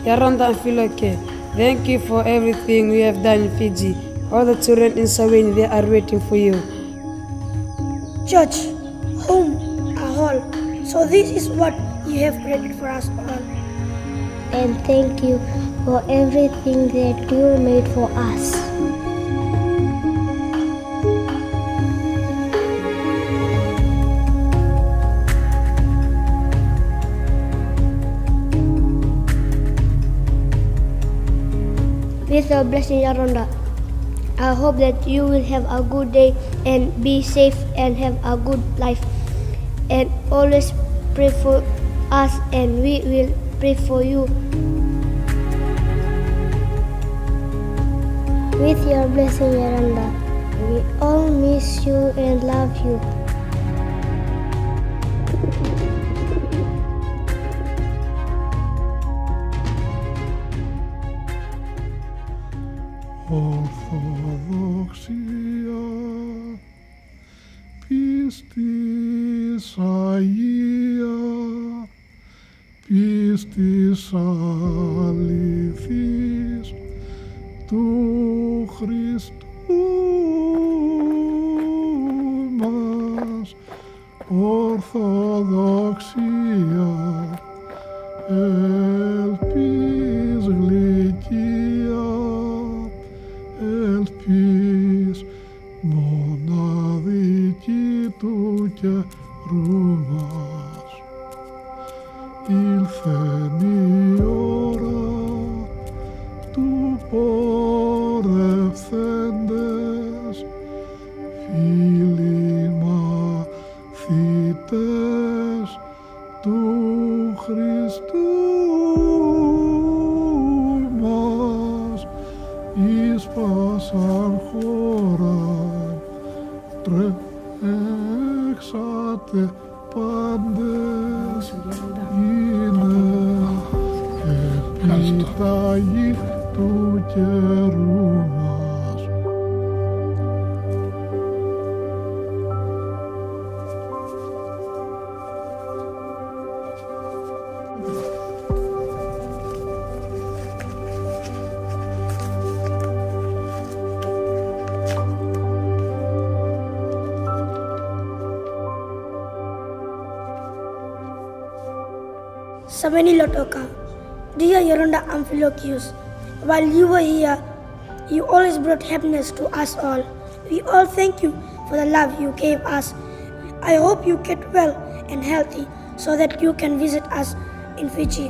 Yaranda Amfiloke. Thank you for everything you have done in Fiji. All the children in Saweni, they are waiting for you. Church, home, a hall. So this is what you have created for us all. And thank you for everything that you made for us. With your blessing, Yaranda, I hope that you will have a good day and be safe and have a good life. And always pray for us and we will pray for you. With your blessing, Yaranda, we all miss you and love you. Ορθοδοξία, πίστης Αγία, πίστης αληθής του Χριστού μας. Ορθοδοξία, ελπίς γλυκία, ελπίς μοναδική του καιρού μας. Ήλθεν η ώρα του πορευθέντες, φίλοι μαθητές του Χριστού μας, εις πάσαν χώραν τρέξατε πάντες, είναι επιταγή του καιρού μας. Sameni Lotoka, dear Yaranda Amphilokhius, while you were here, you always brought happiness to us all. We all thank you for the love you gave us. I hope you get well and healthy so that you can visit us in Fiji.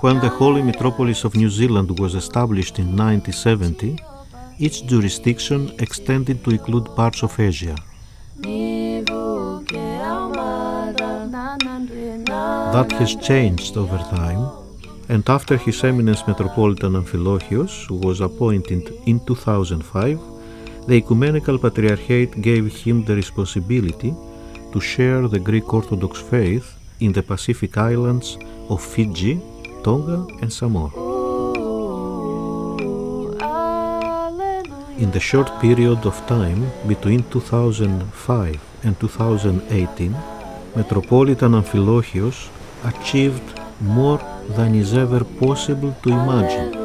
When the Holy Metropolis of New Zealand was established in 1970, each jurisdiction extended to include parts of Asia. That has changed over time, and after His Eminence Metropolitan Amphilóchios was appointed in 2005, the Ecumenical Patriarchate gave him the responsibility to share the Greek Orthodox faith in the Pacific Islands of Fitji, Tongga and Samoa. In the short period of time between 2005 and 2018, Metropolitan Amfilochios achieved more than is ever possible to imagine.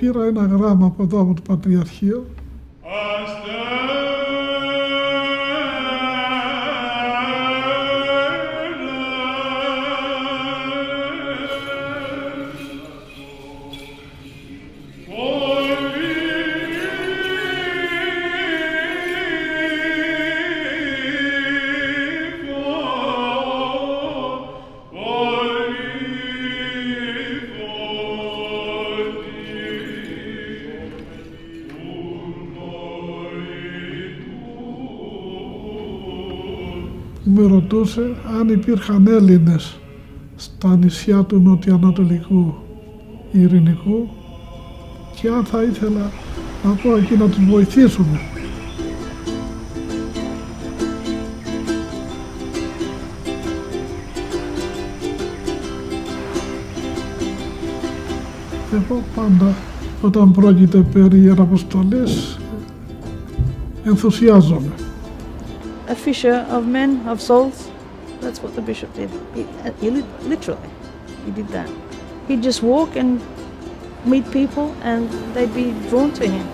Πήρα ένα γράμμα από εδώ από το Πατριαρχείο. Με ρωτούσε αν υπήρχαν Έλληνες στα νησιά του νοτιοανατολικού Ειρηνικού και αν θα ήθελα να πω εκεί να τους βοηθήσουμε. Εγώ πάντα όταν πρόκειται περί Ιεραποστολής ενθουσιάζομαι. A fisher of men, of souls. That's what the bishop did. He literally, he did that. He'd just walk and meet people and they'd be drawn to him.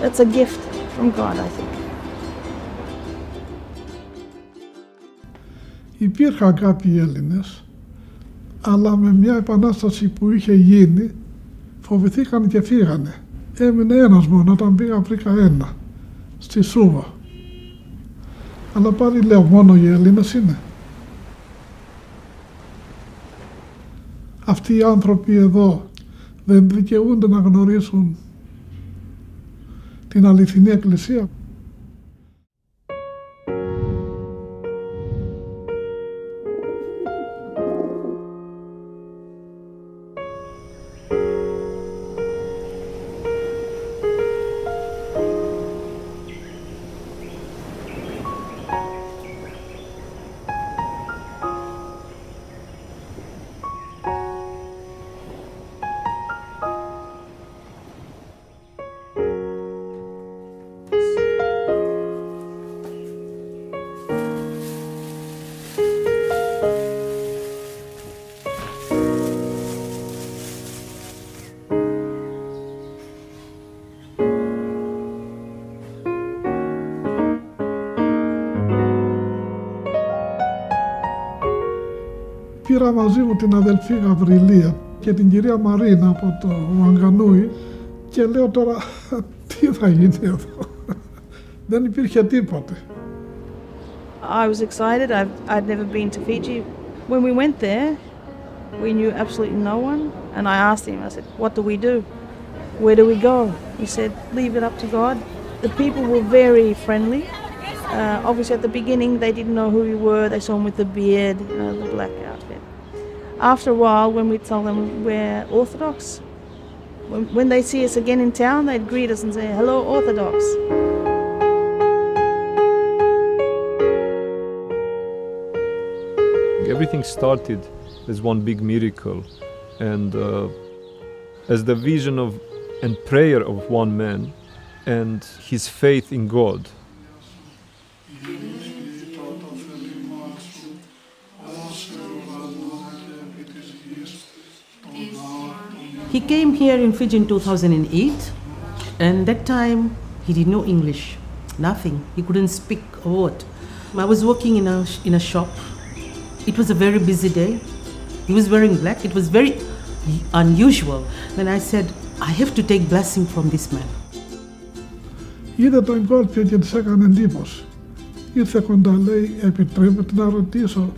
It's a gift from God, I think. Υπήρχαν κάποιοι Έλληνες, αλλά με μια επανάσταση που είχε γίνει, φοβηθήκαν και φύγανε. Έμεινε ένας μόνο, όταν πήγα βρήκα ένα, στη Σούβα. Αλλά πάλι λέω, μόνο οι Έλληνες είναι. Αυτοί οι άνθρωποι εδώ δεν δικαιούνται να γνωρίσουν την αληθινή Εκκλησία. Πήρα μαζί μου την αδελφή Γαβριλία και την κυρία Μαρίνα από το Μαγκανούι και λέω τώρα τι θα γίνει εδώ. Δεν υπήρχε τίποτε. I was excited. I'd never been to Fiji. When we went there, we knew absolutely no one. And I asked him, I said, what do we do? Where do we go? He said, leave it up to God. The people were very friendly. Obviously at the beginning they didn't know who we were. They saw him with the beard, the black outfit. After a while, when we told them we're Orthodox, when they see us again in town, they'd greet us and say, hello, Orthodox. Everything started as one big miracle, and as the vision of and prayer of one man and his faith in God. He came here in Fiji in 2008, and that time he didn't know English, nothing. He couldn't speak a word. I was working in a shop. It was a very busy day. He was wearing black. It was very unusual. Then I said, I have to take blessing from this man. Είδε τον κόλπιο και της έκανε εντύπωση. Ήρθε κοντά, λέει, επιτρέπετε να ρωτήσω,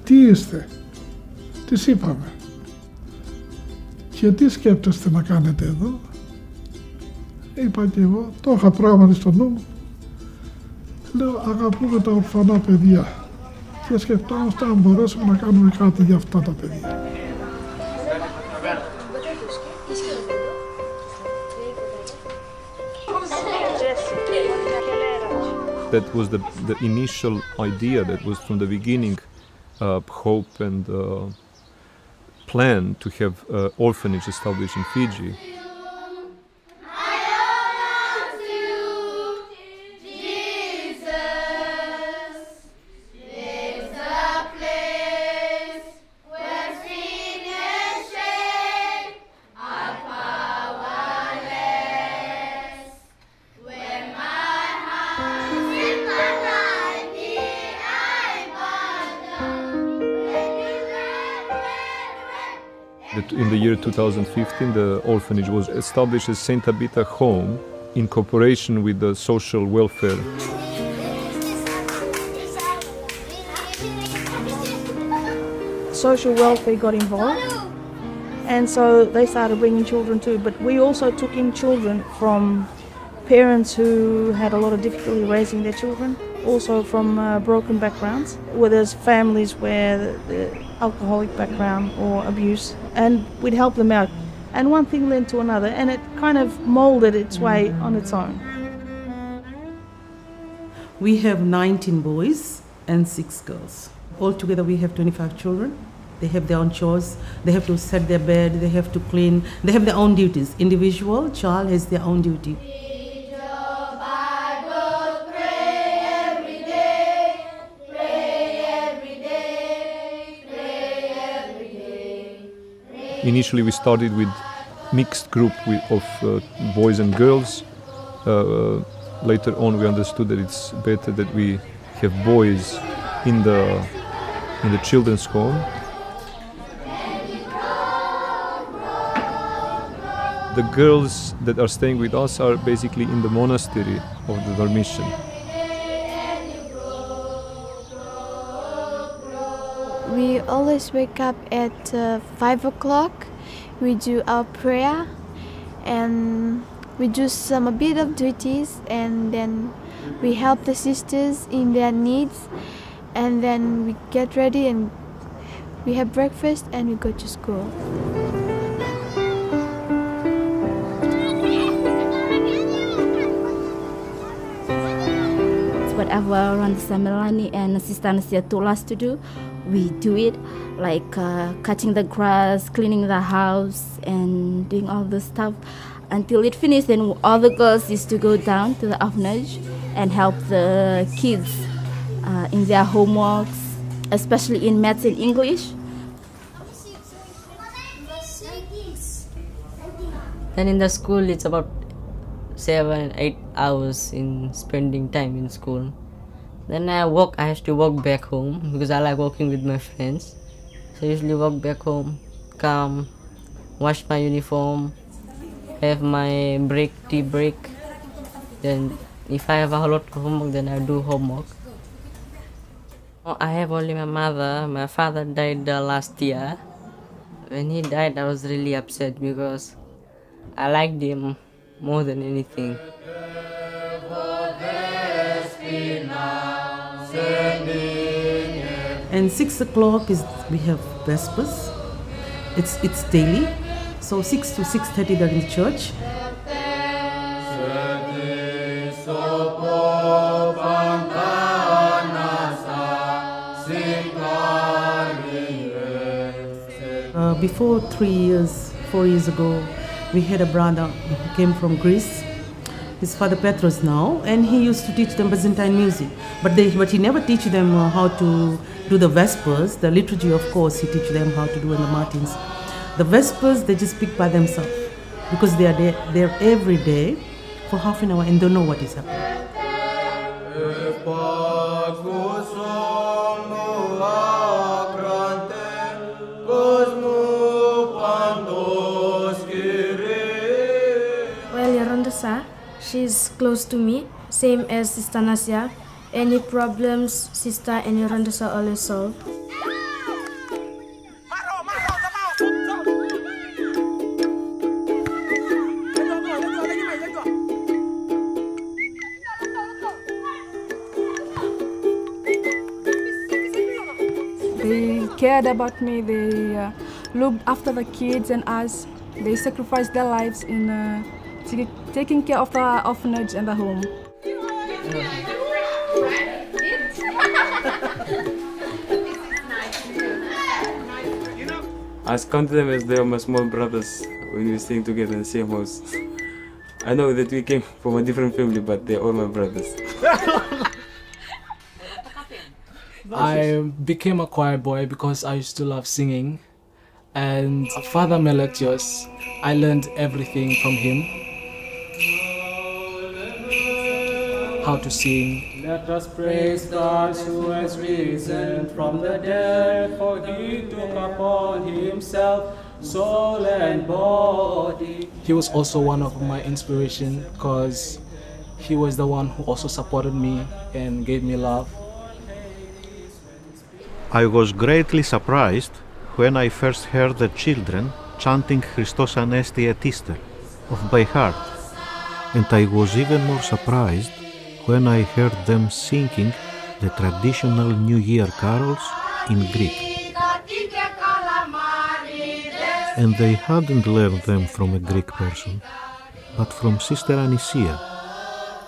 τι είστε? Της είπαμε. Και τι σκέπτεστε να κάνετε εδώ? Είπα και εγώ, το είχα πράγματι στο νου μου. Λέω, αγαπούμε τα ορφανά παιδιά. Και σκεφτόμαστε αν μπορέσουμε να κάνουμε κάτι για αυτά τα παιδιά. That was the initial idea, that was from the beginning hope and plan to have orphanage established in Fiji. In the year 2015, the orphanage was established as Saint Tabitha Home in cooperation with the social welfare. Social welfare got involved, and so they started bringing children too. But we also took in children from parents who had a lot of difficulty raising their children, also from broken backgrounds, where there's families where the alcoholic background or abuse, and we'd help them out. And one thing led to another, and it kind of molded its way on its own. We have 19 boys and 6 girls. Altogether we have 25 children. They have their own chores, they have to set their bed, they have to clean, they have their own duties. Individual child has their own duty. Initially we started with mixed group of boys and girls. Later on we understood that it's better that we have boys in the children's home. The girls that are staying with us are basically in the monastery of the Dormition. We always wake up at 5 o'clock. We do our prayer and we do a bit of duties, and then we help the sisters in their needs, and then we get ready and we have breakfast and we go to school. Whatever Randa Samelani and Sister Anastasia told us to do, we do it, like cutting the grass, cleaning the house, and doing all the stuff until it finished. Then all the girls used to go down to the orphanage and help the kids in their homeworks, especially in maths and English. Then in the school, it's about 7-8 hours in spending time in school. Then I have to walk back home because I like walking with my friends. So I usually walk back home, come, wash my uniform, have my tea break. Then if I have a lot of homework, then I do homework. I have only my mother. My father died last year. When he died, I was really upset because I liked him more than anything. And 6 o'clock we have Vespers. It's daily. So 6 to 6:30 they're in the church. Before 4 years ago, we had a brother who came from Greece. His father Petros now, and he used to teach them Byzantine music. But he never teach them how to do the Vespers. The liturgy, of course, he teach them how to do in the Matins. The Vespers, they just speak by themselves because they are there every day for half an hour and don't know what is happening. She's close to me, same as Sister Nasia. Any problems, Sister and Yorandasa always solve. cared about me. They looked after the kids and us. They sacrificed their lives in taking care of the orphanage and the home. I count them as they are my small brothers when we staying together in the same house. I know that we came from a different family, but they're all my brothers. I became a choir boy because I used to love singing, and Father Meletios, I learned everything from him. How to sing. Let us praise God who has risen from the dead, for he took upon himself soul and body. He was also one of my inspiration because he was the one who also supported me and gave me love. I was greatly surprised when I first heard the children chanting Christos Anesti et Ister off by heart, and I was even more surprised when I heard them singing the traditional New Year carols in Greek. And they hadn't learned them from a Greek person, but from Sister Anisia,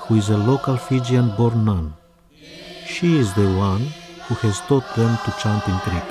who is a local Fijian-born nun. She is the one who has taught them to chant in Greek.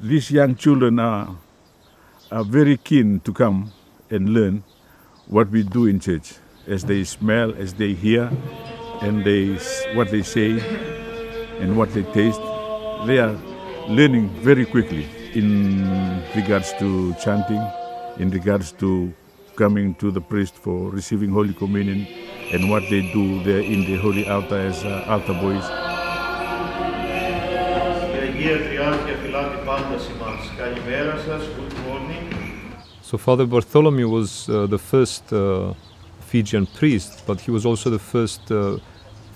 These young children are very keen to come and learn what we do in church. As they smell, as they hear, and what they say and what they taste, they are learning very quickly in regards to chanting, in regards to coming to the priest for receiving Holy Communion, and what they do there in the Holy Altar as altar boys. So Father Bartholomew was the first Fijian priest, but he was also the first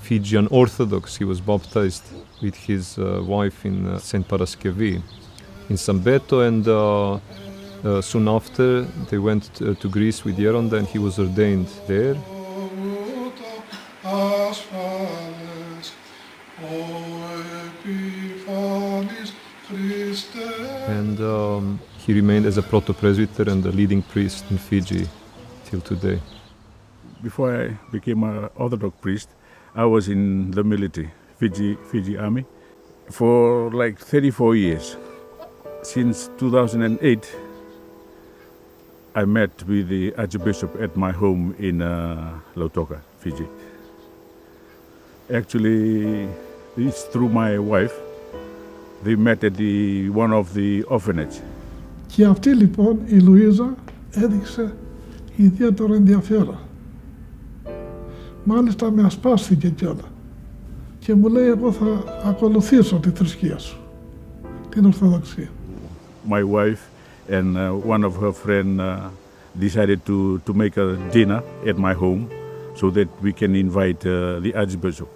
Fijian Orthodox. He was baptized with his wife in St. Paraskevi in Sambeto, and soon after they went to Greece with Yeronda, and he was ordained there. And he remained as a proto-presbyter and the leading priest in Fiji till today. Before I became an Orthodox priest, I was in the military, Fiji Army, for like 34 years. Since 2008, I met with the Archbishop at my home in Lautoka, Fiji. Actually, it's through my wife. They met at one of the orphanage. Και αυτή λοιπόν η Λουίζα έδειξε ιδιαίτερο ενδιαφέρον. Μάλιστα με ασπάστηκε κιόλα. Και μου λέει εγώ θα ακολουθήσω τη θρησκεία σου, την Ορθοδοξία. My wife and one of her friends decided to make a dinner at my home so that we can invite the Archbishop.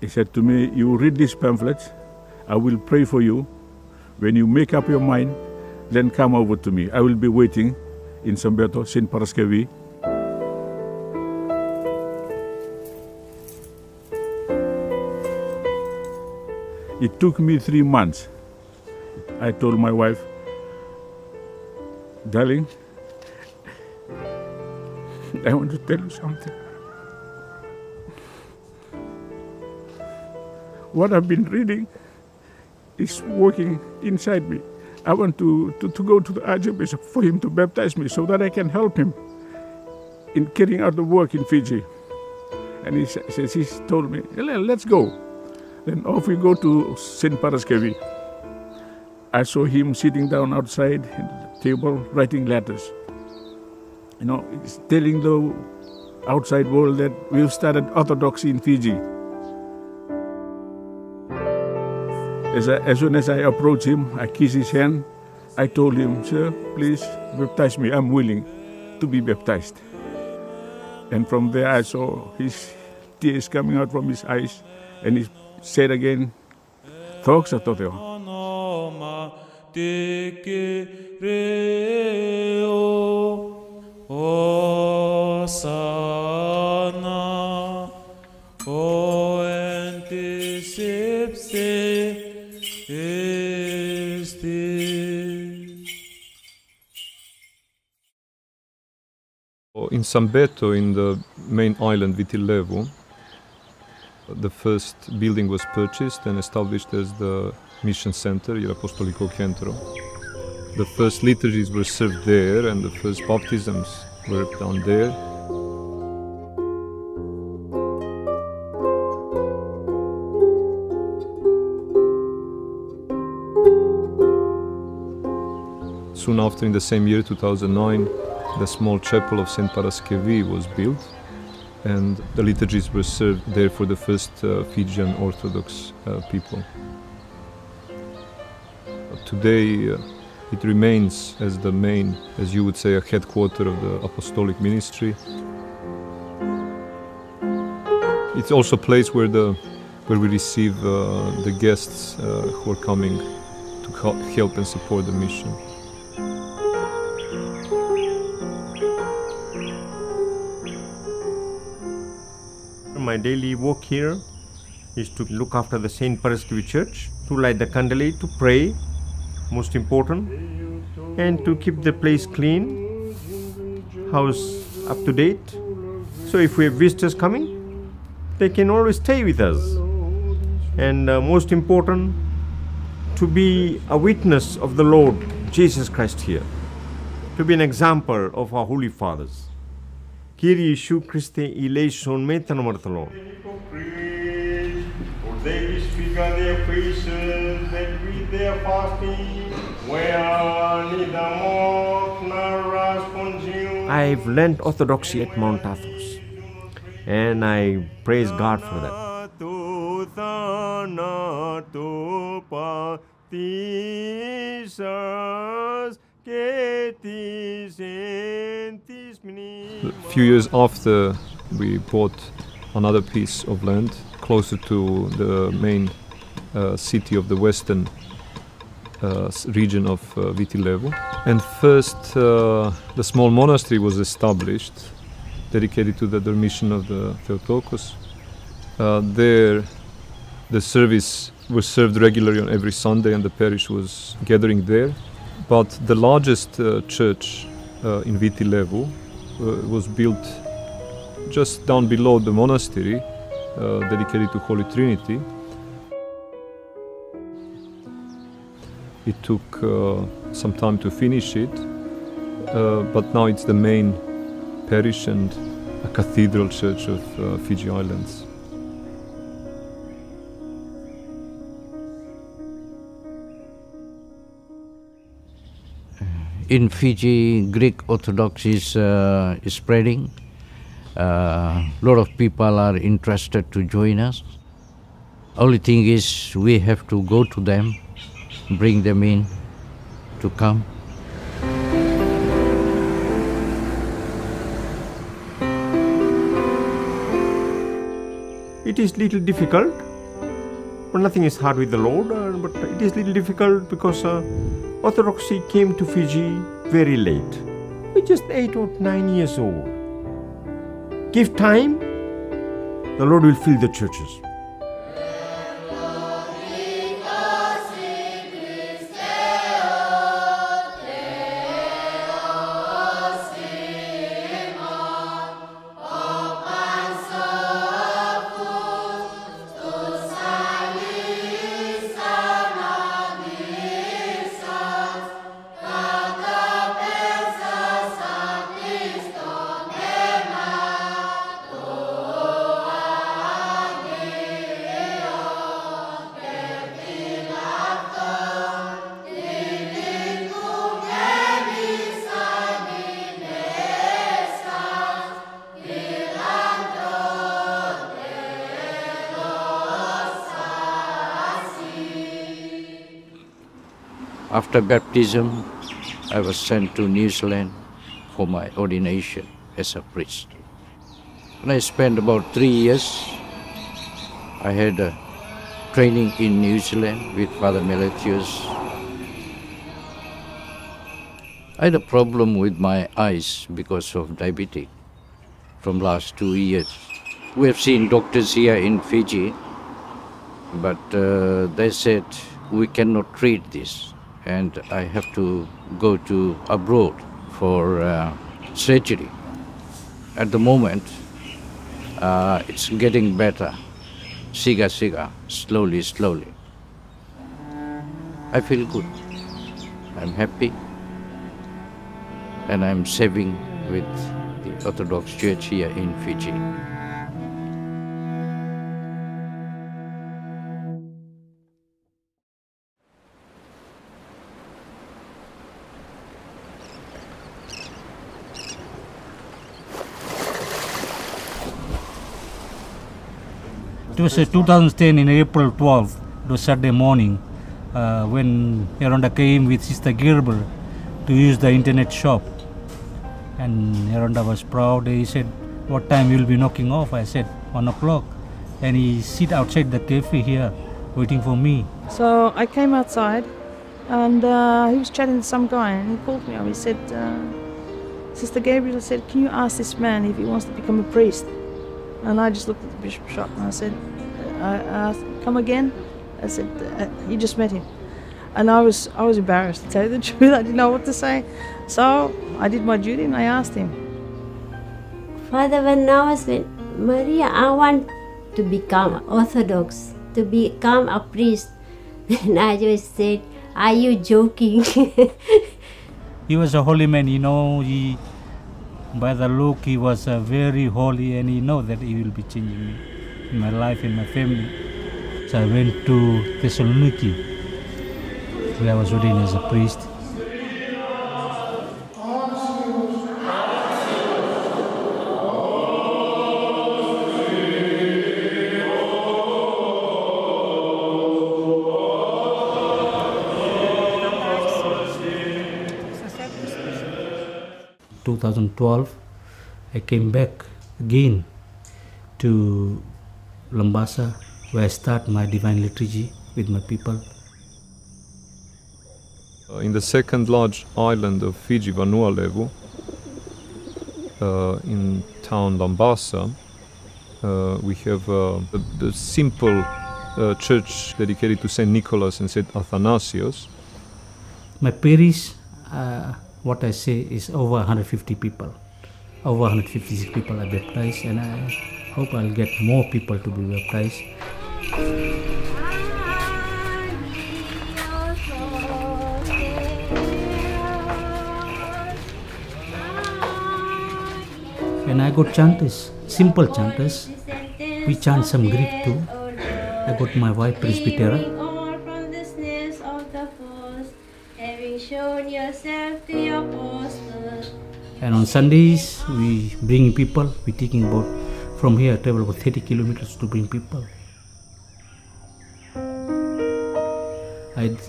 He said to me, you read these pamphlets, I will pray for you. When you make up your mind, then come over to me. I will be waiting in Sambeto, St. Paraskevi. It took me 3 months. I told my wife, darling, I want to tell you something. What I've been reading is working inside me. I want to go to the Archbishop for him to baptize me so that I can help him in carrying out the work in Fiji. And he told me, let's go. Then off we go to St. Paraskevi. I saw him sitting down outside at the table writing letters. You know, he's telling the outside world that we've started Orthodoxy in Fiji. As soon as I approached him, I kissed his hand. I told him, sir, please baptize me. I'm willing to be baptized. And from there I saw his tears coming out from his eyes. And he said again, "Δόξα τω Θεώ." In Sambeto, in the main island Vitilevu, the first building was purchased and established as the mission center, Ierapostoliko Centro. The first liturgies were served there and the first baptisms were done there. Soon after, in the same year, 2009, the small chapel of St. Paraskevi was built, and the liturgies were served there for the first Fijian Orthodox people. Today, it remains as the main, as you would say, a headquarter of the apostolic ministry. It's also a place where we receive the guests who are coming to help and support the mission. My daily work here is to look after the St. Paraskevi Church, to light the candlelight, to pray, most important, and to keep the place clean, house up to date. So if we have visitors coming, they can always stay with us. And most important, to be a witness of the Lord Jesus Christ here, to be an example of our Holy Fathers. Kyrie Iesou Christe eleison metanομαρθολών. For they disfigure their faces, that with their fasting were neither moth nor rust consumed. I've learned Orthodoxy at Mount Athos, and I praise God for that. A few years after, we bought another piece of land closer to the main city of the western region of Vitilevu. And first, the small monastery was established, dedicated to the Dormition of the Theotokos. There, the service was served regularly on every Sunday, and the parish was gathering there. But the largest church in Vitilevu was built just down below the monastery, dedicated to Holy Trinity. It took some time to finish it, but now it's the main parish and a cathedral church of Fiji Islands. In Fiji, Greek Orthodox is spreading. A lot of people are interested to join us. Only thing is we have to go to them, bring them in to come. It is little difficult, but nothing is hard with the Lord. But it is little difficult because Orthodoxy came to Fiji very late. We're just 8 or 9 years old. Give time, the Lord will fill the churches. After baptism, I was sent to New Zealand for my ordination as a priest. And I spent about 3 years. I had a training in New Zealand with Father Meletius. I had a problem with my eyes because of diabetes from last 2 years. We have seen doctors here in Fiji, but they said we cannot treat this, and I have to go to abroad for surgery. At the moment, it's getting better, siga, slowly. I feel good. I'm happy, and I'm serving with the Orthodox Church here in Fiji. It was 2010 in April 12th, it was Saturday morning, when Yaronda came with Sister Gerber to use the internet shop. And Yaronda was proud. He said, "What time you'll be knocking off?" I said, 1 o'clock. And he sit outside the cafe here, waiting for me. So I came outside, and he was chatting to some guy, and he called me up. He said, "Sister Gabriel said, can you ask this man if he wants to become a priest?" And I just looked at the bishop's shop and I said, I asked, "Come again?" I said, "You just met him." And I was embarrassed, to tell you the truth. I didn't know what to say. So I did my duty and I asked him. Father, when I was with Maria, I want to become Orthodox, to become a priest. And I just said, "Are you joking?" He was a holy man, you know. By the look, he was very holy, and he know that he will be changing me in my life, in my family. So I went to Thessaloniki, where I was ordained as a priest. In 2012, I came back again to Lambasa, where I start my divine liturgy with my people. In the second large island of Fiji, Vanuatu, in town Lambasa, we have the simple church dedicated to Saint Nicholas and Saint Athanasius. My parish, what I say is over 150 people. Over 156 people are baptized, and I hope I'll get more people to be baptized. And I got chanters, simple chanters. We chant some Greek too. I got my wife Presbytera. And on Sundays, we bring people. We're taking about, from here, travel about 30 kilometers to bring people.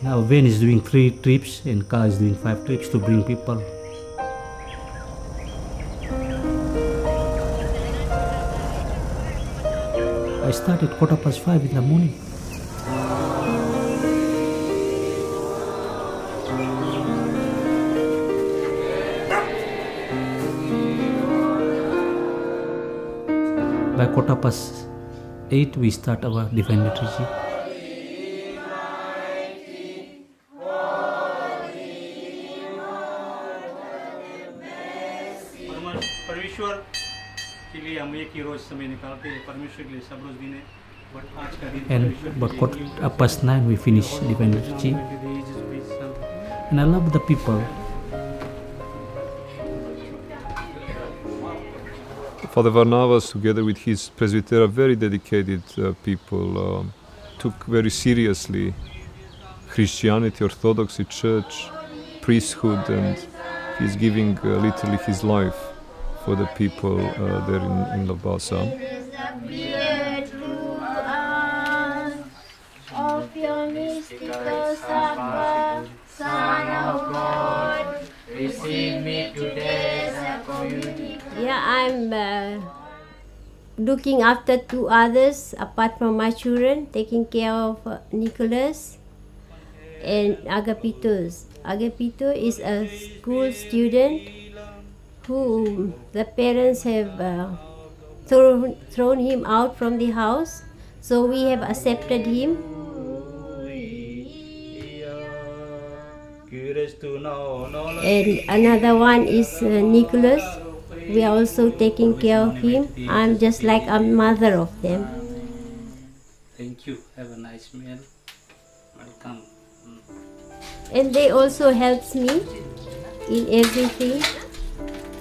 Our van is doing 3 trips and car is doing 5 trips to bring people. I started 5:15 in the morning. By 8:15, we start our divine liturgy. And about 9:15, we finish divine liturgy. And I love the people. Father Varnavas, together with his presbytera, very dedicated people, took very seriously Christianity, Orthodoxy, church, priesthood, and he's giving literally his life for the people there in Lambasa. Son of God, receive me today as a community. Yeah, I'm looking after two others apart from my children, taking care of Nicholas and Agapitos. Agapito is a school student who the parents have thrown him out from the house, so we have accepted him. And another one is Nicholas. We are also taking care of him. I'm just like a mother of them. Thank you. Have a nice meal. Welcome. And they also helps me in everything.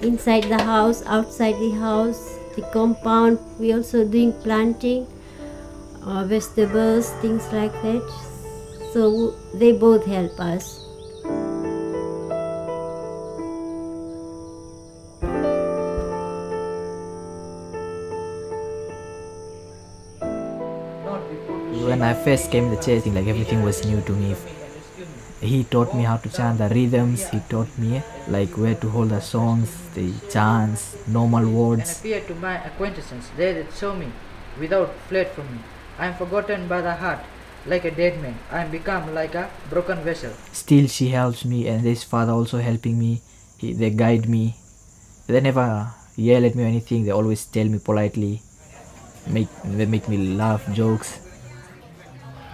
Inside the house, outside the house, the compound. We also doing planting, vegetables, things like that. So they both help us. When I first came to church, like everything was new to me. He taught me how to chant the rhythms. He taught me like where to hold the songs, the chants, normal words. And appear to my acquaintances, they that saw me without fled from me. I am forgotten by the heart, like a dead man. I am become like a broken vessel. Still she helps me, and this father also helping me. They guide me. They never yell at me or anything. They always tell me politely. They make me laugh, jokes.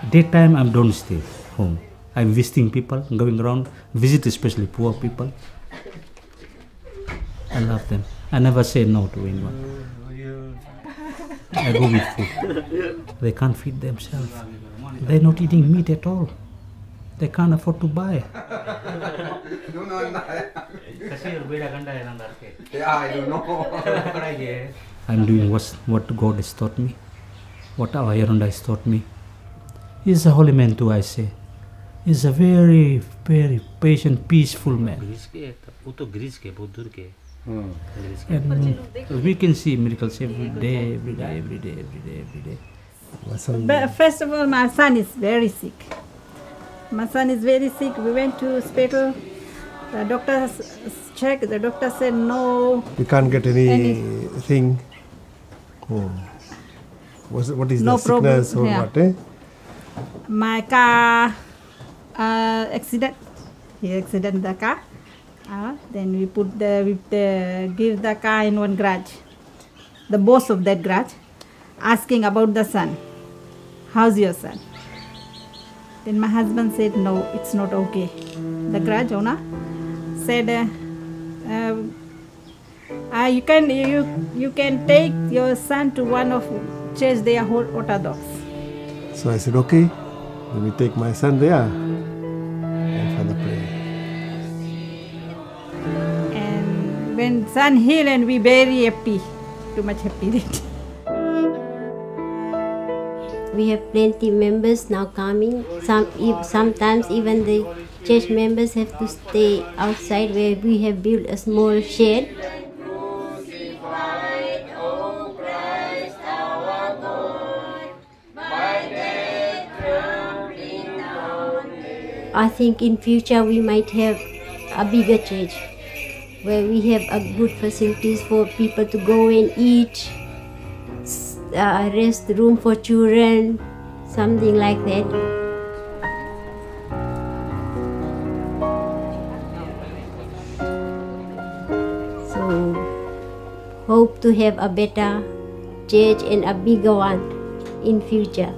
Daytime I don't stay home. I'm visiting people, going around, visit especially poor people. I love them. I never say no to anyone. I go with food. They can't feed themselves. They're not eating meat at all. They can't afford to buy. I'm doing what God has taught me, what our Yerunda has taught me. He's a holy man too, I say. He's a very, very patient, peaceful man. And we can see miracles every day, every day, every day, every day, every day. But first of all, my son is very sick. My son is very sick. We went to hospital. The doctor checked. The doctor said no. You can't get anything. What is no the sickness problem. or what? Eh? My car accident. He accident the car. Then we give the car in one garage. The boss of that garage asking about the son. How's your son? Then my husband said no, it's not okay. The garage owner said you can take your son to one of church. They are Orthodox. So I said, okay, let me take my son there and Father pray. And when son healed, and we very happy, too much happy. We have plenty members now coming. Sometimes even the church members have to stay outside where we have built a small shed. I think in future we might have a bigger church where we have a good facilities for people to go and eat, a rest room for children, something like that. So hope to have a better church and a bigger one in future.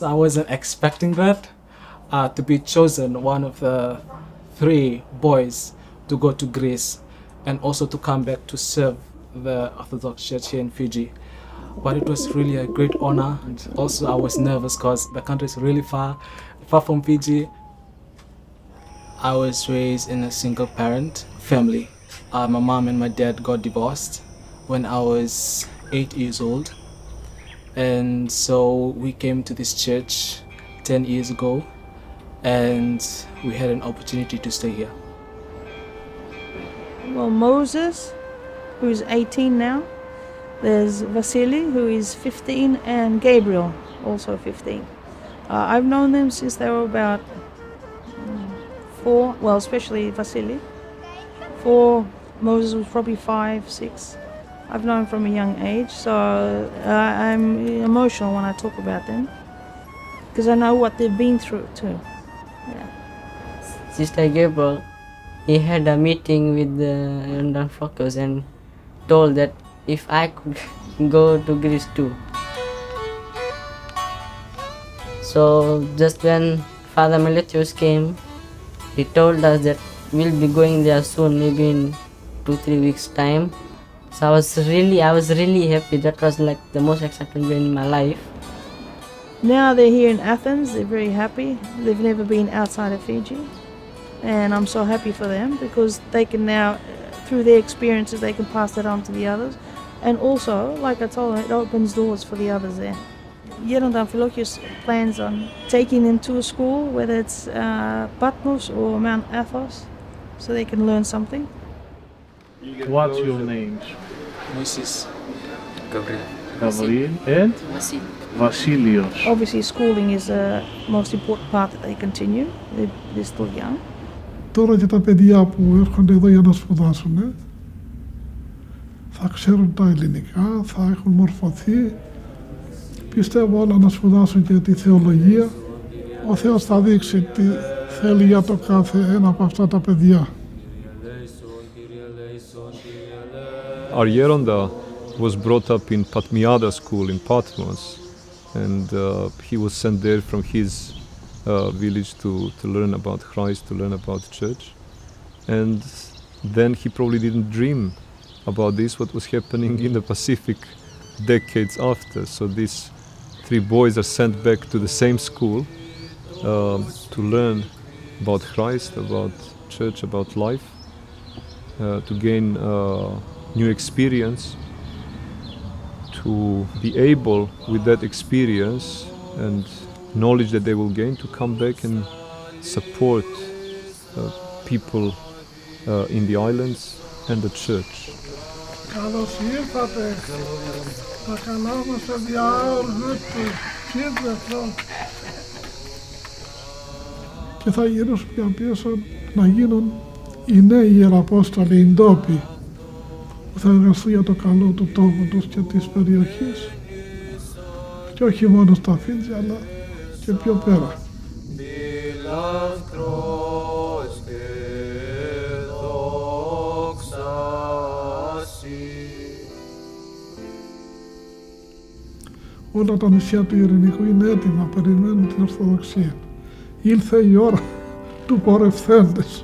I wasn't expecting that, to be chosen one of the 3 boys to go to Greece and also to come back to serve the Orthodox Church here in Fiji. But it was really a great honor, and also I was nervous because the country is really far from Fiji. I was raised in a single parent family. My mom and my dad got divorced when I was 8 years old. And so we came to this church 10 years ago, and we had an opportunity to stay here. Well, Moses, who's 18 now. There's Vasily, who is 15, and Gabriel, also 15. I've known them since they were about 4, well, especially Vasily. 4, Moses was probably 5, 6. I've known from a young age, so I'm emotional when I talk about them, because I know what they've been through too. Yeah. Sister Gabriel, he had a meeting with the London Focus and told that if I could go to Greece too. So just when Father Meletius came, he told us that we'll be going there soon, maybe in 2-3 weeks time. So I was really happy. That was like the most exciting day in my life. Now they're here in Athens, they're very happy. They've never been outside of Fiji. And I'm so happy for them because they can now, through their experiences, they can pass that on to the others. And also, like I told them, it opens doors for the others there. Amfilokhius plans on taking them to a school, whether it's Patmos or Mount Athos, so they can learn something. What's your names? Moses. Gabriel and Vasilios. Obviously, schooling is the most important part that they continue. They're still young. Τώρα και τα παιδιά που έρχονται εδώ για να σπουδάσουν θα ξέρουν τα ελληνικά, θα έχουν μορφωθεί. Πιστεύω όλα να σπουδάσουν και τη θεολογία. Ο Θεός θα δείξει τι θέλει για το κάθε ένα από αυτά τα παιδιά. Our Geronda was brought up in Patmiada school in Patmos, and he was sent there from his village to learn about Christ, to learn about the church. And then he probably didn't dream about this, what was happening in the Pacific decades after. So these 3 boys are sent back to the same school to learn about Christ, about church, about life, to gain new experience, to be able with that experience and knowledge that they will gain to come back and support people in the islands and the church. Καλώς ήρθατε. Τα καλά μας παιδιά, και θα γυρίσουν για πίσω να γίνουν οι νέοι Ιεραπόστολοι, οι ντόπιοι, που θα εργαστούν για το καλό του τόπου τους και της περιοχής και όχι μόνο στα Φίτζι αλλά και πιο πέρα. Όλα τα νησιά του Ειρηνικού είναι έτοιμα, περιμένουν την Ορθοδοξία. Ήλθε η ώρα του πορευθέντες.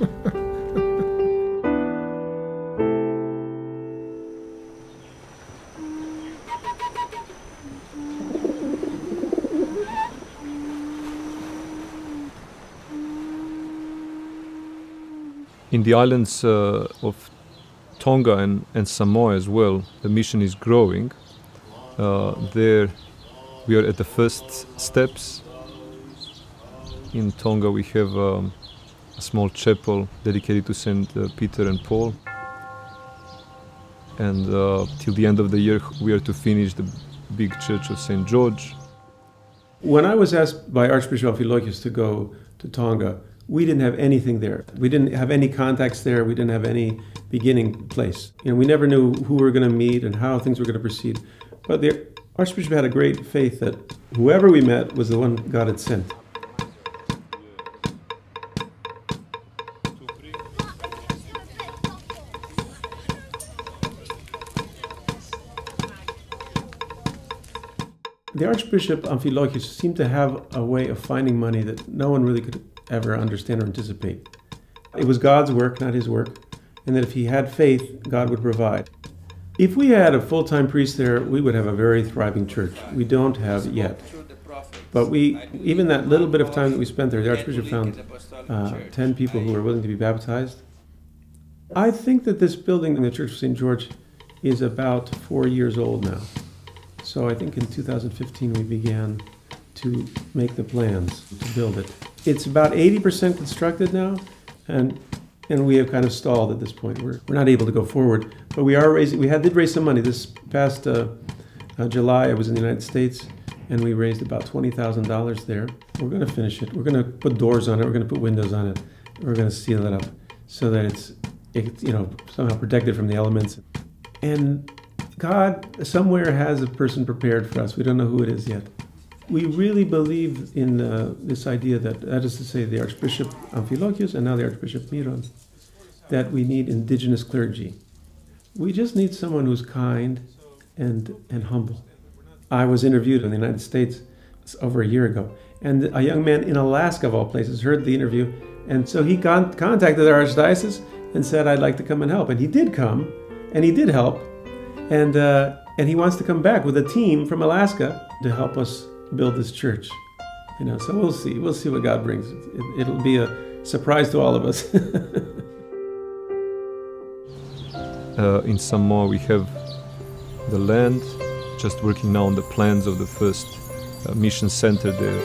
In the islands of Tongga and Samoa as well, the mission is growing. There we are at the first steps. In Tongga we have a small chapel dedicated to St. Peter and Paul. And till the end of the year we are to finish the big church of St. George. When I was asked by Archbishop Amphilokhius to go to Tongga, we didn't have anything there. We didn't have any contacts there. We didn't have any beginning place. You know, we never knew who we were going to meet and how things were going to proceed. But the Archbishop had a great faith that whoever we met was the one God had sent. The Archbishop Amphilokhius seemed to have a way of finding money that no one really could ever understand or anticipate. It was God's work, not his work, and that if he had faith, God would provide. If we had a full-time priest there, we would have a very thriving church. We don't have it yet. But even that little bit of time that we spent there, the Archbishop found 10 people who were willing to be baptized. I think that this building in the Church of St. George is about 4 years old now. So I think in 2015 we began to make the plans to build it. It's about 80% constructed now, and we have kind of stalled at this point. We're not able to go forward, but we did raise some money. This past July I was in the United States, and we raised about $20,000 there. We're going to finish it. We're going to put doors on it. We're going to put windows on it. We're going to seal it up so that it's somehow protected from the elements. And God somewhere has a person prepared for us. We don't know who it is yet. We really believe in this idea that is to say, the Archbishop Amphilokhios and now the Archbishop Myrон, that we need indigenous clergy. We just need someone who's kind and humble. I was interviewed in the United States over a year ago, and a young man in Alaska, of all places, heard the interview, and so he contacted our archdiocese and said, I'd like to come and help. And he did come, and he did help, and he wants to come back with a team from Alaska to help us build this church. So we'll see what God brings. It'll be a surprise to all of us. In Samoa we have the land, just working now on the plans of the first mission center there.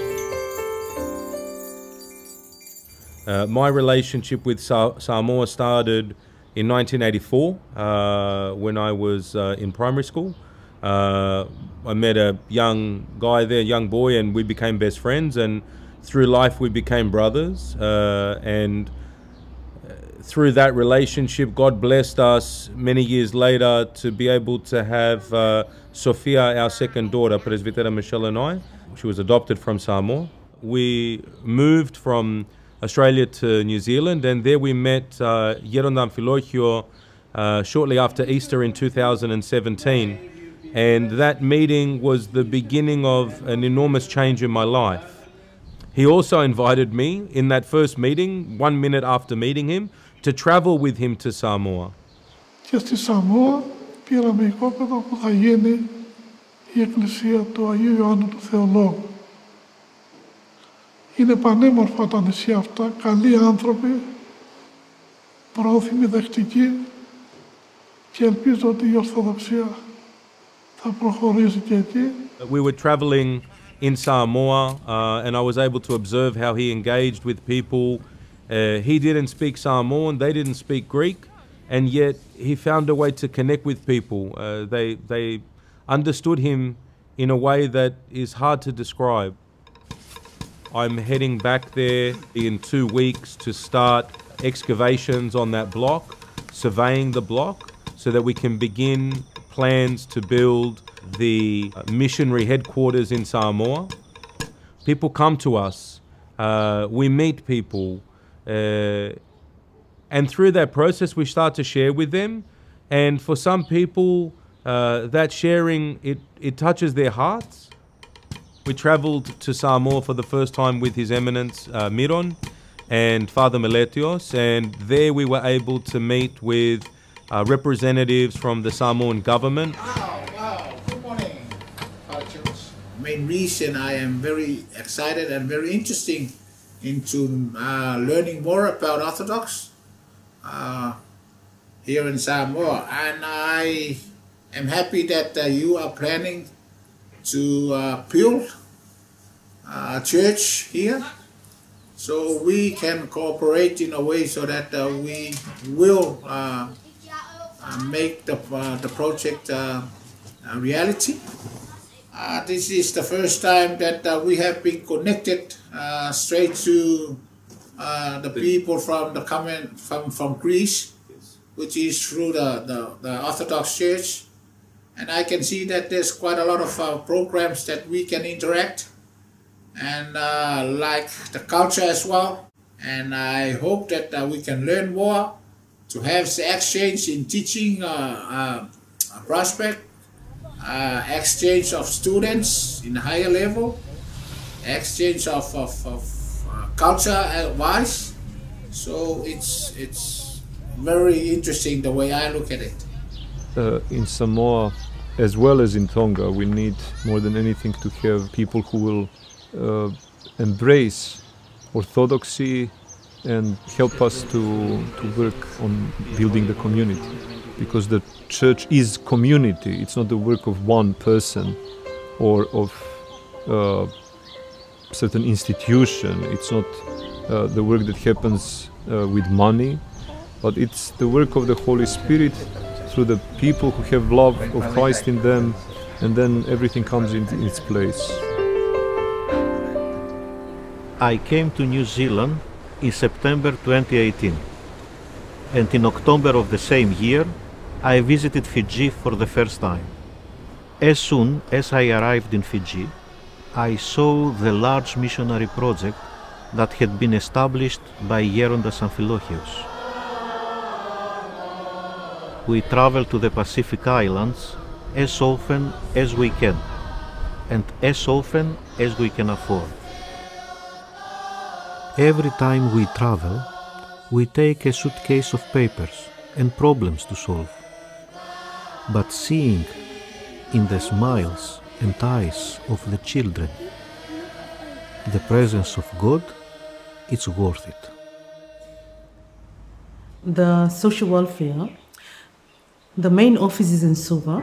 My relationship with Samoa started in 1984 when I was in primary school. I met a young guy there, young boy, and we became best friends, and through life we became brothers, and through that relationship God blessed us many years later to be able to have Sophia, our second daughter, Presbytera Michelle and I. She was adopted from Samoa. We moved from Australia to New Zealand, and there we met Yerunda Amphilokhiou shortly after Easter in 2017. And that meeting was the beginning of an enormous change in my life. He also invited me in that first meeting, 1 minute after meeting him, to travel with him to Samoa. Και στη Σαμόα πήραμε οικόπεδο που θα γίνει η εκκλησία του Αγίου Ιωάννου του Θεολόγου. Είναι πανέμορφα τα νησιά αυτά, καλοί άνθρωποι, πρόθυμοι, δεκτικοί, και ελπίζω ότι η Ορθοδοξία θα προχωρήσει και εκεί. We were traveling in Samoa and I was able to observe how he engaged with people. He didn't speak Samoan, they didn't speak Greek, and yet he found a way to connect with people. They understood him in a way that is hard to describe. I'm heading back there in 2 weeks to start excavations on that block, surveying the block, so that we can begin plans to build the missionary headquarters in Samoa. People come to us, we meet people, and through that process we start to share with them, and for some people that sharing, it touches their hearts. We travelled to Samoa for the first time with His Eminence Myrон and Father Meletios, and there we were able to meet with representatives from the Samoan government. Wow, good morning, Father Church. Main reason I am very excited and very interested into learning more about Orthodox here in Samoa, and I am happy that you are planning to build a church here, so we can cooperate in a way so that we will make the project a reality. This is the first time that we have been connected straight to the people from Greece, which is through the Orthodox Church. And I can see that there's quite a lot of programs that we can interact, and like the culture as well. And I hope that we can learn more, to have the exchange in teaching prospect, exchange of students in higher level, exchange of culture wise. So it's very interesting the way I look at it. In Samoa, as well as in Tongga, we need more than anything to have people who will embrace Orthodoxy and help us to work on building the community. Because the church is community, it's not the work of one person or of certain institution. It's not the work that happens with money, but it's the work of the Holy Spirit through the people who have love of Christ in them, and then everything comes in its place. I came to New Zealand in September 2018, and in October of the same year I visited Fiji for the first time. As soon as I arrived in Fiji, I saw the large missionary project that had been established by Γέροντας Αμφιλόχιος. We travel to the Pacific Islands as often as we can, and as often as we can afford. Every time we travel, we take a suitcase of papers and problems to solve. But seeing in the smiles and eyes of the children the presence of God, it's worth it. The social welfare, the main office is in Suva.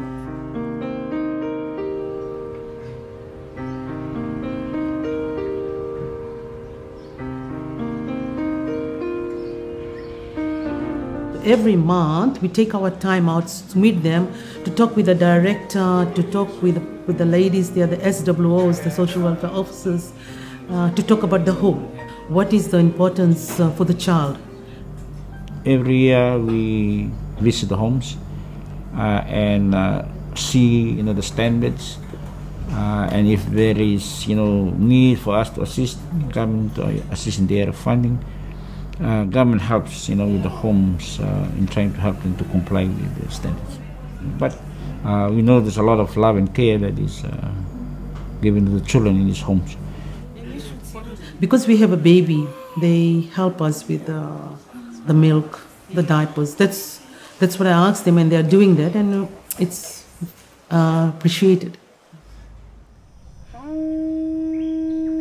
Every month we take our time out to meet them, to talk with the director, to talk with the ladies, they are the SWOs, the social welfare officers, to talk about the home. What is the importance for the child? Every year we visit the homes and see the standards, and if there is need for us to assist, government to assist in their funding. Government helps with the homes in trying to help them to comply with the standards. But we know there's a lot of love and care that is given to the children in these homes. Because we have a baby, they help us with the milk, the diapers. That's what I asked them, and they are doing that, and it's appreciated.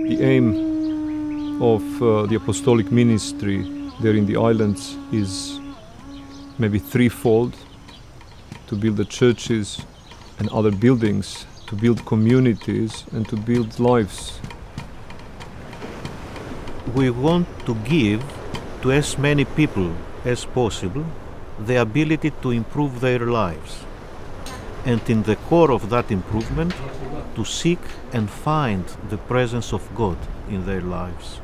The aim of the apostolic ministry there in the islands is maybe threefold: to build the churches and other buildings, to build communities, and to build lives. We want to give to as many people as possible the ability to improve their lives, and in the core of that improvement, to seek and find the presence of God in their lives.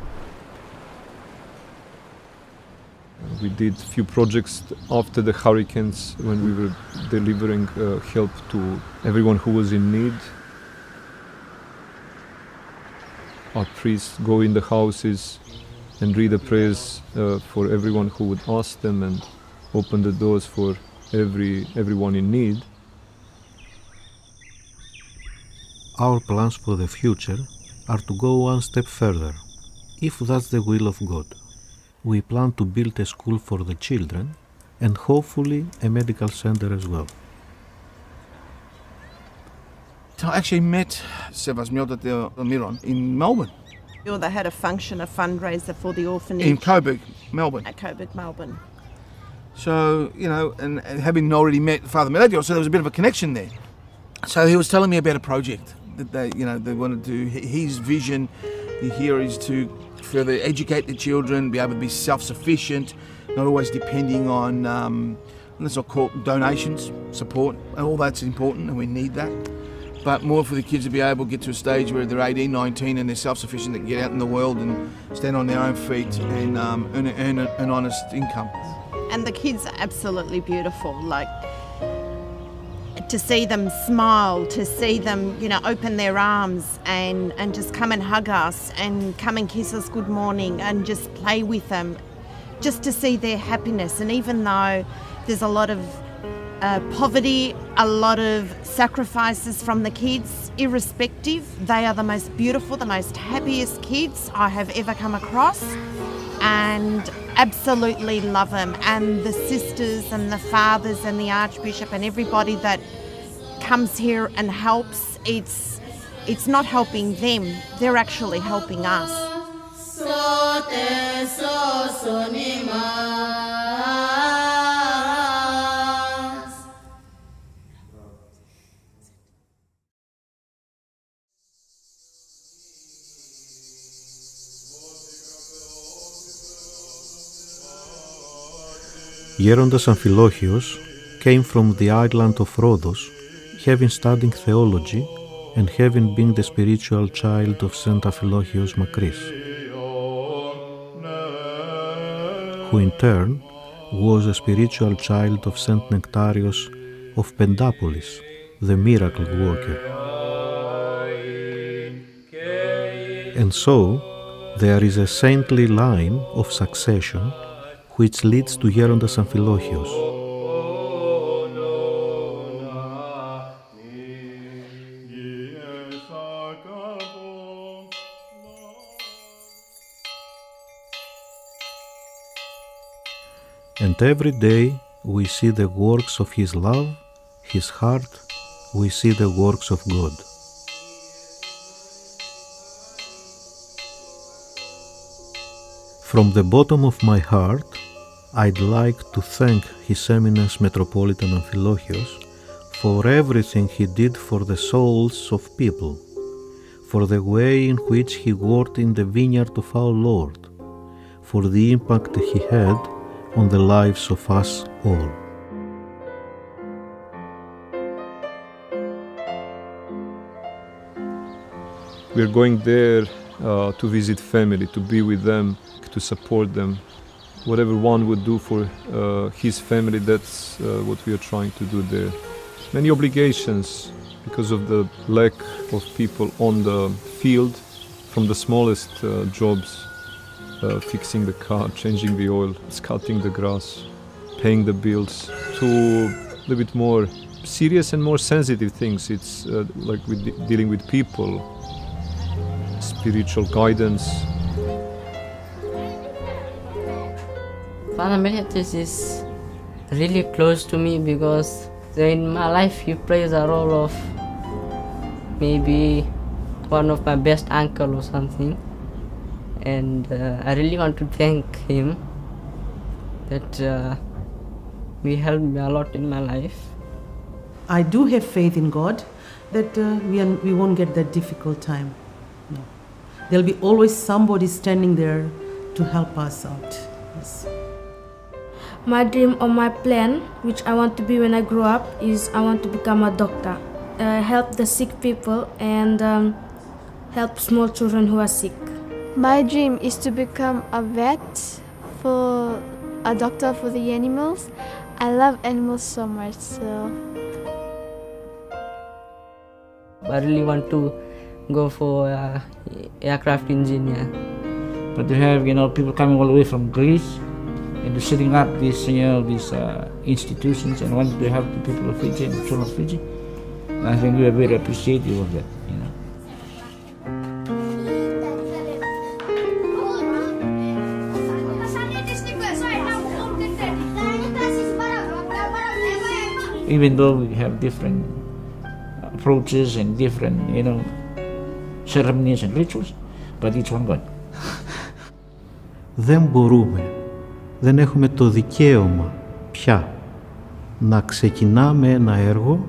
We did a few projects after the hurricanes when we were delivering help to everyone who was in need. Our priests go in the houses and read the prayers for everyone who would ask them, and open the doors for everyone in need. Our plans for the future are to go one step further, if that's the will of God. We plan to build a school for the children and hopefully a medical center as well. I actually met Thαυμαστά Myrон in Melbourne. They had a function, a fundraiser for the orphanage. In Coburg, Melbourne. At Coburg, Melbourne. So, and having already met Father Melchior, so there was a bit of a connection there. So he was telling me about a project that they wanted to do. His vision here is to further educate the children, be able to be self-sufficient, not always depending on, let's not call it donations, support. All that's important and we need that. But more for the kids to be able to get to a stage where they're 18, 19 and they're self-sufficient, they can get out in the world and stand on their own feet and earn an honest income. And the kids are absolutely beautiful. Like, to see them smile, to see them, open their arms and just come and hug us and come and kiss us good morning and just play with them, just to see their happiness. And even though there's a lot of poverty, a lot of sacrifices from the kids, irrespective, they are the most beautiful, the most happiest kids I have ever come across, and absolutely love them. And the sisters and the fathers and the Archbishop and everybody that comes here and helps, it's not helping them, they're actually helping us. Γέροντας Αμφιλόχιος came from the island of Rhodos, having studied theology and having been the spiritual child of Saint Amfilochios Makris, who in turn was a spiritual child of Saint Nectarios of Pendapolis, the miracle worker. And so, there is a saintly line of succession which leads to Γέροντας Αμφιλόχιος. And every day we see the works of his love, his heart, we see the works of God. From the bottom of my heart, I'd like to thank His Eminence Metropolitan Amfilochios for everything he did for the souls of people, for the way in which he worked in the vineyard of our Lord, for the impact he had on the lives of us all. We're going there to visit family, to be with them, to support them. Whatever one would do for his family, that's what we are trying to do there. Many obligations because of the lack of people on the field, from the smallest jobs, fixing the car, changing the oil, cutting the grass, paying the bills, to a little bit more serious and more sensitive things. It's like dealing with people, spiritual guidance. Father Melchiades is really close to me because in my life he plays a role of maybe one of my best uncle or something, and I really want to thank him that he helped me a lot in my life. I do have faith in God that we won't get that difficult time. No. There'll be always somebody standing there to help us out. Yes. My dream or my plan, which I want to be when I grow up, is I want to become a doctor. Help the sick people and help small children who are sick. My dream is to become a vet, for a doctor for the animals. I love animals so much, so... I really want to go for aircraft engineer. But you have, people coming all the way from Greece and setting up these, these institutions, and want to help the people of Fiji and the children of Fiji. And I think we are very appreciative of that, Even though we have different approaches and different, ceremonies and rituals, but it's one God. Δεν μπορούμε, δεν έχουμε το δικαίωμα πια να ξεκινάμε ένα έργο,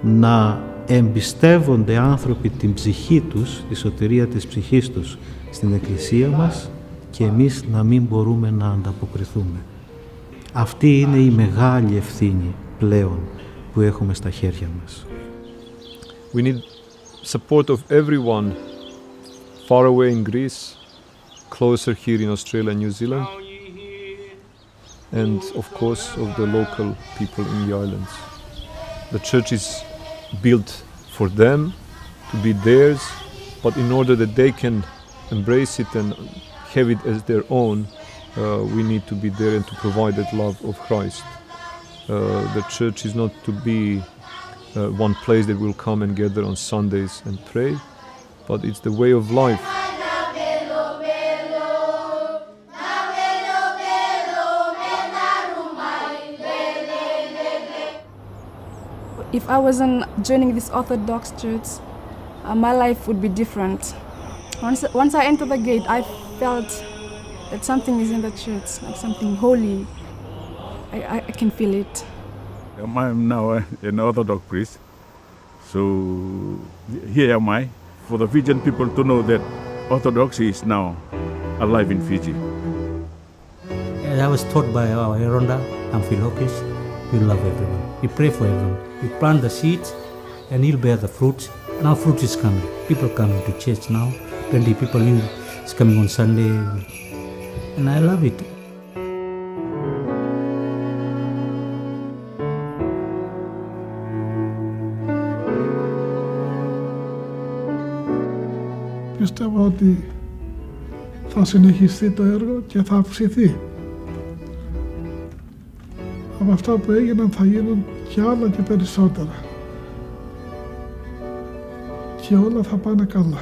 να εμπιστεύονται άνθρωποι την ψυχή τους, τη σωτηρία της ψυχής τους στην Εκκλησία μας και εμείς να μην μπορούμε να ανταποκριθούμε. Αυτή είναι η μεγάλη ευθύνη πλέον που έχουμε στα χέρια μας. We need support of everyone far away in Greece, closer here in Australia and New Zealand, and of course of the local people in the islands. The church is built for them, to be theirs, but in order that they can embrace it and have it as their own, we need to be there and to provide that love of Christ. The church is not to be one place that will come and gather on Sundays and pray, but it's the way of life. If I wasn't joining this Orthodox church, my life would be different. Once I entered the gate, I felt that something is in the church, like something holy. I can feel it. I'm now an Orthodox priest, so here am I, for the Fijian people to know that Orthodoxy is now alive in Fiji. As I was taught by our Eronda, Amphilokis, we love everyone. We pray for everyone. We plant the seeds and he'll bear the fruits. Now fruit is coming. People coming to church now. 20 people is coming on Sunday. And I love it. Πιστεύω ότι θα συνεχιστεί το έργο και θα αυξηθεί. Από αυτά που έγιναν θα γίνουν και άλλα και περισσότερα. Και όλα θα πάνε καλά.